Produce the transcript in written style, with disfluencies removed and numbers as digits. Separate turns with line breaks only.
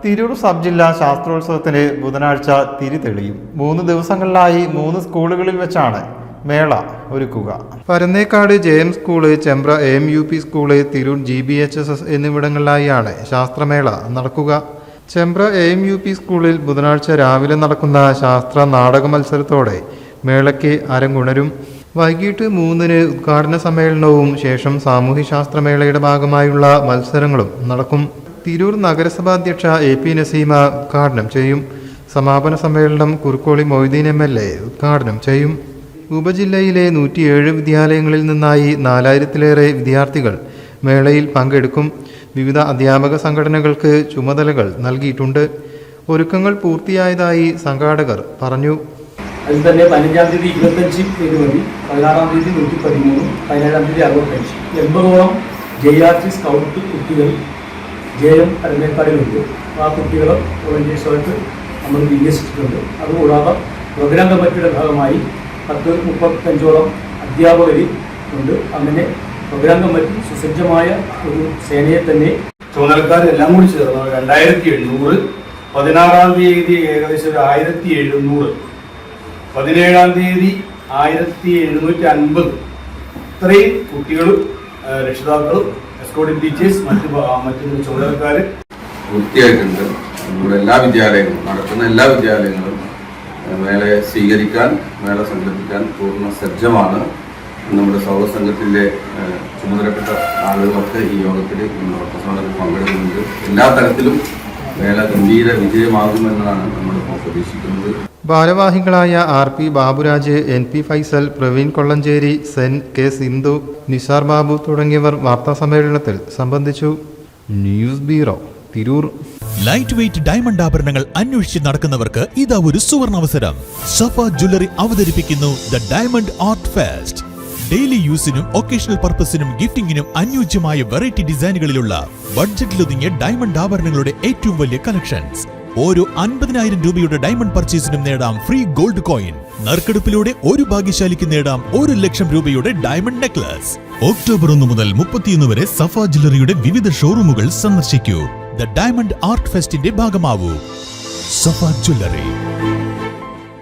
Tirur sub ജില്ലാ ശാസ്ത്രോത്സവത്തിന് ബുധനാഴ്ച തിരി തെളിയും. 3 ദിവസങ്ങളിലായി 3 സ്കൂളുകളിൽ വെച്ചാണ് മേള ഒരുക്കുക. Parannekkad JM school, Chembra AMUP school, Tirur GBHSS എന്നിവിടങ്ങളിലായാണ് ശാസ്ത്രമേള നടക്കുക. ചെമ്പ്ര AMUP സ്കൂളിൽ ബുധനാഴ്ച രാവിലെ നടക്കുന്ന ശാസ്ത്ര നാടക മത്സരത്തോടെ മേളയ്ക്ക് അരങ്ങുണരും. വൈകിട്ട് 3-ന് ഉദ്ഘാടന സമ്മേളനവും ശേഷം സാമൂഹ്യശാസ്ത്രമേളയുടെ ഭാഗമായുള്ള മത്സരങ്ങളും നടക്കും. തിരൂർ നഗരസഭാധ്യക്ഷ AP നസീമ ഉദ്ഘാടനം ചെയ്യും. സമാപന സമ്മേളനം കുറുക്കോളി മൊയ്തീൻ MLA ഉദ്ഘാടനം ചെയ്യും. ഉപജില്ലയിലെ 107 വിദ്യാലയങ്ങളിൽ നിന്നായി 4000-ലേറെ വിദ്യാർത്ഥികൾ മേളയിൽ പങ്കെടുക്കും. വിവിധ അധ്യാപക സംഘടനകൾക്ക് ചുമതലകൾ നൽകിയിട്ടുണ്ട്. ഒരുക്കങ്ങൾ പൂർത്തിയായതായി സംഘാടകർ പറഞ്ഞു.
അതിൽ തന്നെ 15-ാം തീയതി 25 പേര് മതി, 16-ാം തീയതി 113, 17-ാം തീയതി 65. 80ഓളം JRC സ്കൗട്ട് കുട്ടികൾ JM പരന്നേക്കാടിലുണ്ട്. ആ കുട്ടികൾ വോളണ്ടിയേഴ്സായിട്ട് നമ്മൾ വിന്യസിച്ചിട്ടുണ്ട്. അതുകൂടാതെ പ്രോഗ്രാം കമ്മിറ്റിയുടെ ഭാഗമായി 10-35ഓളം അധ്യാപകർ ഉണ്ട്. അങ്ങനെ പ്രോഗ്രാം കമ്മിറ്റി സുസജ്ജമായ ഒരു സേനയെ തന്നെ
ചുമതലക്കാരെല്ലാം കൂടി ചേർന്ന് 2700, 16-ാം തീയതി ഏകദേശം 1700, 17-ാം തീയതി 1750. ഇത്രയും കുട്ടികളും രക്ഷിതാക്കളും എസ്കോർട്ടിംഗ് ടീച്ചേഴ്സ് മറ്റു ചുമതലക്കാർ
വൃത്തിയായിട്ടുണ്ട്. നമ്മുടെ എല്ലാ വിദ്യാലയങ്ങളും നടക്കുന്ന എല്ലാ വിദ്യാലയങ്ങളും മേളയെ സ്വീകരിക്കാൻ, മേള സംഘടിപ്പിക്കാൻ പൂർണ്ണ സജ്ജമാണ്. നമ്മുടെ സൗരസംഘത്തിൻ്റെ ചുമതലപ്പെട്ട ആളുകളൊക്കെ ഈ യോഗത്തിൽ നമ്മുടെ പങ്കെടുക്കുന്നുണ്ട്. എല്ലാ തരത്തിലും മേള ഗംഭീര വിജയമാകുമെന്നാണ് നമ്മളിപ്പോൾ പ്രതീക്ഷിക്കുന്നത്.
ഭാരവാഹികളായ RP Baburaj, NP Faisal, Praveen Kollanchery, Sen K Sindhu, Nisar Babu തുടങ്ങിയവർ വാർത്താസമ്മേളനത്തിൽ സംബന്ധിച്ചു. News bureau, Tirur.
Light weight diamond ആഭരണങ്ങൾ അന്വേഷിച്ച് നടക്കുന്നവർക്ക് ഇതാ ഒരു സുവർണാവസരം. സഫ ജ്വല്ലറി അവതരിപ്പിക്കുന്നു the diamond art fest. Daily യൂസിനും ഒക്കേഷണൽ പർപ്പസിനും ഗിഫ്റ്റിംഗിനും അനുയോജ്യമായ വെറൈറ്റി ഡിസൈനുകളിലുള്ള ബഡ്ജറ്റിലൊതുങ്ങിയ ഡയമണ്ട് ആഭരണങ്ങളുടെ ഏറ്റവും വലിയ കളക്ഷൻസ്. ഓരോ 50,000 രൂപയുടെ ഡയമണ്ട് പർച്ചേസിനും നേടാം ഫ്രീ ഗോൾഡ് കോയിൻ. നറുക്കെടുപ്പിലൂടെ ഒരു ഭാഗ്യശാലിക്ക് നേടാം 1,00,000 രൂപയുടെ ഡയമണ്ട് നെക്ലസ്. ഒക്ടോബർ 1 മുതൽ 31 വരെ സഫ ജ്വല്ലറിയുടെ വിവിധ ഷോറൂമുകൾ സന്ദർശിക്കൂ. ദ ഡയമണ്ട് ആർട്ട് ഫെസ്റ്റിന്റെ ഭാഗമാവൂ. സഫ ജ്വല്ലറി.